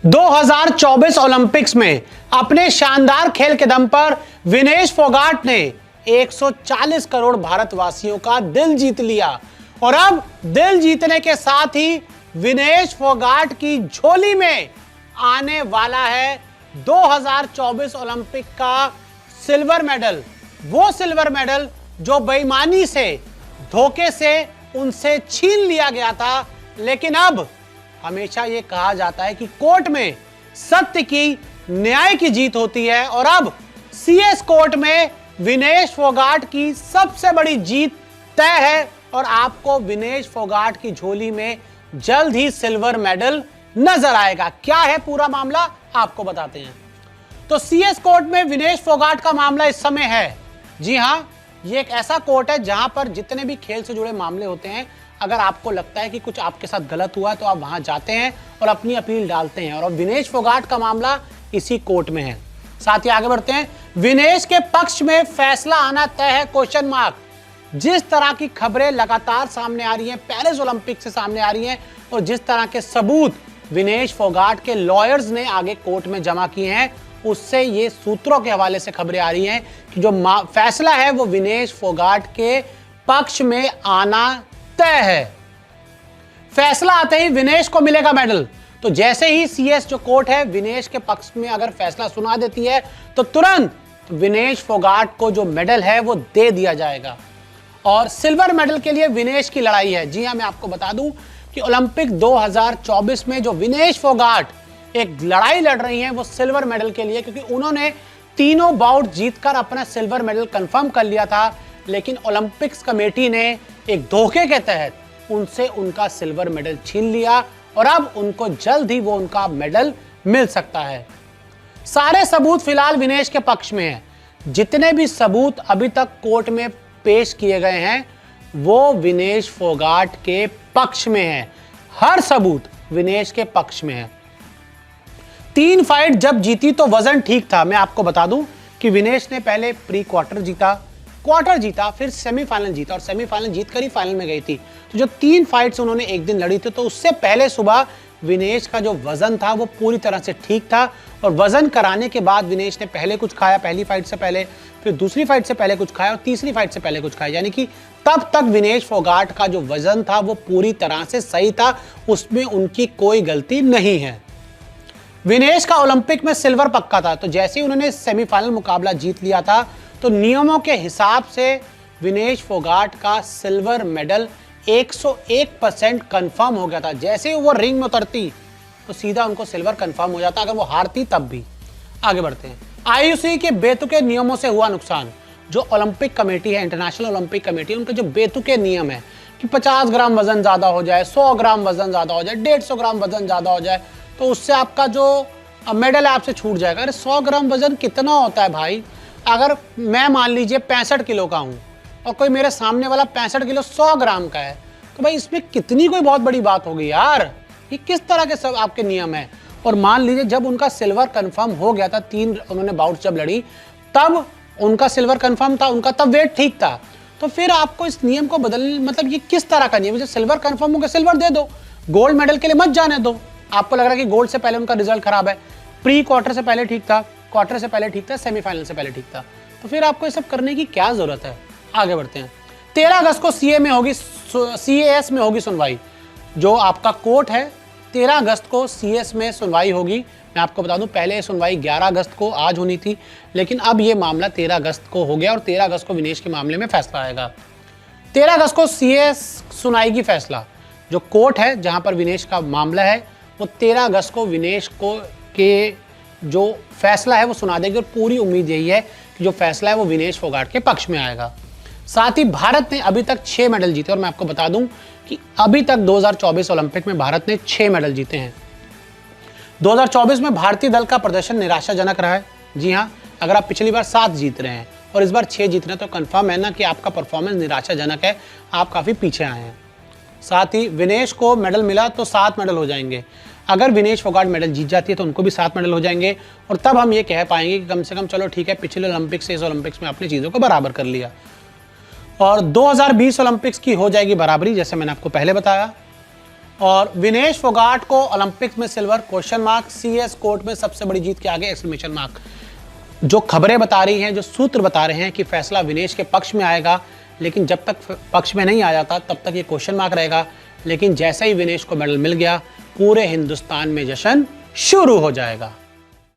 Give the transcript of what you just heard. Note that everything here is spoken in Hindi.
2024 ओलंपिक्स में अपने शानदार खेल के दम पर विनेश फोगाट ने 140 करोड़ भारतवासियों का दिल जीत लिया और अब दिल जीतने के साथ ही विनेश फोगाट की झोली में आने वाला है 2024 ओलंपिक का सिल्वर मेडल। वो सिल्वर मेडल जो बेईमानी से, धोखे से उनसे छीन लिया गया था, लेकिन अब हमेशा यह कहा जाता है कि कोर्ट में सत्य की, न्याय की जीत होती है और अब सीएस कोर्ट में विनेश फोगाट की सबसे बड़ी जीत तय है और आपको विनेश फोगाट की झोली में जल्द ही सिल्वर मेडल नजर आएगा। क्या है पूरा मामला आपको बताते हैं। तो सीएस कोर्ट में विनेश फोगाट का मामला इस समय है। जी हां, ये एक ऐसा कोर्ट है जहां पर जितने भी खेल से जुड़े मामले होते हैं, अगर आपको लगता है कि कुछ आपके साथ गलत हुआ है तो आप वहां जाते हैं और अपनी अपील डालते हैं, और अब विनेश फोगाट का मामला इसी कोर्ट में है। साथ ही आगे बढ़ते हैं। विनेश के पक्ष में फैसला आना तय है, क्वेश्चन मार्क। जिस तरह की खबरें लगातार सामने आ रही हैं, पेरिस ओलंपिक से सामने आ रही हैं, और जिस तरह के सबूत विनेश फोगाट के लॉयर्स ने आगे कोर्ट में जमा किए हैं, उससे ये सूत्रों के हवाले से खबरें आ रही हैं कि जो फैसला है वो विनेश फोगाट के पक्ष में आना तय है। फैसला आते ही विनेश को मिलेगा मेडल। तो जैसे ही सीएस जो कोर्ट है विनेश के पक्ष में अगर फैसला सुना देती है तो तुरंत विनेश फोगाट को जो मेडल है वो दे दिया जाएगा और सिल्वर मेडल के लिए विनेश की लड़ाई है। जी हां, मैं आपको बता दूं कि ओलंपिक 2024 में जो विनेश फोगाट एक लड़ाई लड़ रही हैं वो सिल्वर मेडल के लिए, क्योंकि उन्होंने तीनों बाउट जीतकर अपना सिल्वर मेडल कंफर्म कर लिया था, लेकिन ओलंपिक्स कमेटी ने एक धोखे के तहत उनसे उनका सिल्वर मेडल छीन लिया और अब उनको जल्द ही वो उनका मेडल मिल सकता है। सारे सबूत फिलहाल विनेश के पक्ष में हैं। जितने भी सबूत अभी तक कोर्ट में पेश किए गए हैं वो विनेश फोगाट के पक्ष में है। हर सबूत विनेश के पक्ष में है। 3 फाइट जब जीती तो वजन ठीक था। मैं आपको बता दूं कि विनेश ने पहले प्री क्वार्टर जीता, फिर सेमीफाइनल जीता और सेमीफाइनल जीतकर ही फाइनल में गई थी। तो जो 3 फाइट्स उन्होंने एक दिन लड़ी थी, तो उससे पहले सुबह विनेश का जो वजन था वो पूरी तरह से ठीक था और वजन कराने के बाद विनेश ने पहले कुछ खाया, पहली फाइट से पहले, फिर दूसरी फाइट से पहले कुछ खाया और तीसरी फाइट से पहले कुछ खाया, यानी कि तब तक विनेश फोगाट का जो वजन था वो पूरी तरह से सही था, उसमें उनकी कोई गलती नहीं है। विनेश का ओलंपिक में सिल्वर पक्का था। तो जैसे ही उन्होंने सेमीफाइनल मुकाबला जीत लिया था तो नियमों के हिसाब से विनेश फोगाट का सिल्वर मेडल 101% कंफर्म हो गया था। जैसे ही वो रिंग में उतरती तो सीधा उनको सिल्वर कंफर्म हो जाता, अगर वो हारती तब भी। आगे बढ़ते हैं। आईओसी के बेतुके नियमों से हुआ नुकसान। जो ओलंपिक कमेटी है, इंटरनेशनल ओलंपिक कमेटी, उनके जो बेतुके नियम है कि 50 ग्राम वजन ज्यादा हो जाए, 100 ग्राम वजन ज्यादा हो जाए, 150 ग्राम वजन ज्यादा हो जाए तो उससे आपका जो मेडल है आपसे छूट जाएगा। अरे 100 ग्राम वजन कितना होता है भाई? अगर मैं मान लीजिए 65 किलो का हूं और कोई मेरे सामने वाला 65 किलो 100 ग्राम का है, तो भाई इसमें कितनी कोई बहुत बड़ी बात होगी यार। ये किस तरह के सब आपके नियम है। और मान लीजिए जब उनका सिल्वर कंफर्म हो गया था, 3 उन्होंने बाउट जब लड़ी तब उनका सिल्वर कंफर्म था, उनका तब वेट ठीक था, तो फिर आपको इस नियम को बदलने, मतलब ये किस तरह का नियम है? जब सिल्वर कंफर्म हो गया सिल्वर दे दो, गोल्ड मेडल के लिए मत जाने दो। आपको लग रहा है कि गोल्ड से पहले उनका रिजल्ट खराब है, प्री क्वार्टर से पहले ठीक था, क्वार्टर से पहले ठीक था, सेमीफाइनल से पहले ठीक था, तो फिर आपको ये सब करने की क्या जरूरत है? आगे बढ़ते हैं। 13 अगस्त को सीएस में होगी सुनवाई। जो आपका कोर्ट है 13 अगस्त को सीएस में सुनवाई होगी। मैं आपको बता दूं पहले सुनवाई 11 अगस्त को आज होनी थी, लेकिन अब ये मामला 13 अगस्त को हो गया और 13 अगस्त को विनेश के मामले में फैसला आएगा। 13 अगस्त को सीएस सुनाएगी फैसला। जो कोर्ट है जहां पर विनेश का मामला है वो 13 अगस्त को विनेश को के जो फैसला है वो सुना देगी और पूरी उम्मीद यही है कि जो फैसला है वो विनेश फोगाट के पक्ष में आएगा। साथ ही भारत ने अभी तक 6 मेडल जीते और मैं आपको बता दूं कि अभी तक 2024 ओलंपिक में भारत ने 6 मेडल जीते हैं। 2024 में भारतीय दल का प्रदर्शन निराशाजनक रहा है। जी हाँ, अगर आप पिछली बार 7 जीत रहे हैं और इस बार 6 जीत रहे हैं तो कंफर्म है ना कि आपका परफॉर्मेंस निराशाजनक है, आप काफ़ी पीछे आए हैं। साथ ही विनेश को मेडल मिला तो 7 मेडल हो जाएंगे। अगर विनेश फोगाट मेडल जीत जाती है तो उनको भी 7 मेडल हो जाएंगे और तब हम ये कह पाएंगे कि कम से कम चलो ठीक है, पिछले ओलंपिक्स से इस ओलंपिक्स में अपनी चीज़ों को बराबर कर लिया। और 2020 ओलंपिक्स की हो जाएगी बराबरी, जैसे मैंने आपको पहले बताया। और विनेश फोगाट को ओलंपिक्स में silver question mark, CS court में सबसे बड़ी जीत के आगे एक्सक्लेमेशन मार्क। जो खबरें बता रही हैं, जो सूत्र बता रहे हैं कि फैसला विनेश के पक्ष में आएगा, लेकिन जब तक पक्ष में नहीं आ जाता तब तक ये क्वेश्चन मार्क रहेगा। लेकिन जैसे ही विनेश को मेडल मिल गया, पूरे हिंदुस्तान में जश्न शुरू हो जाएगा।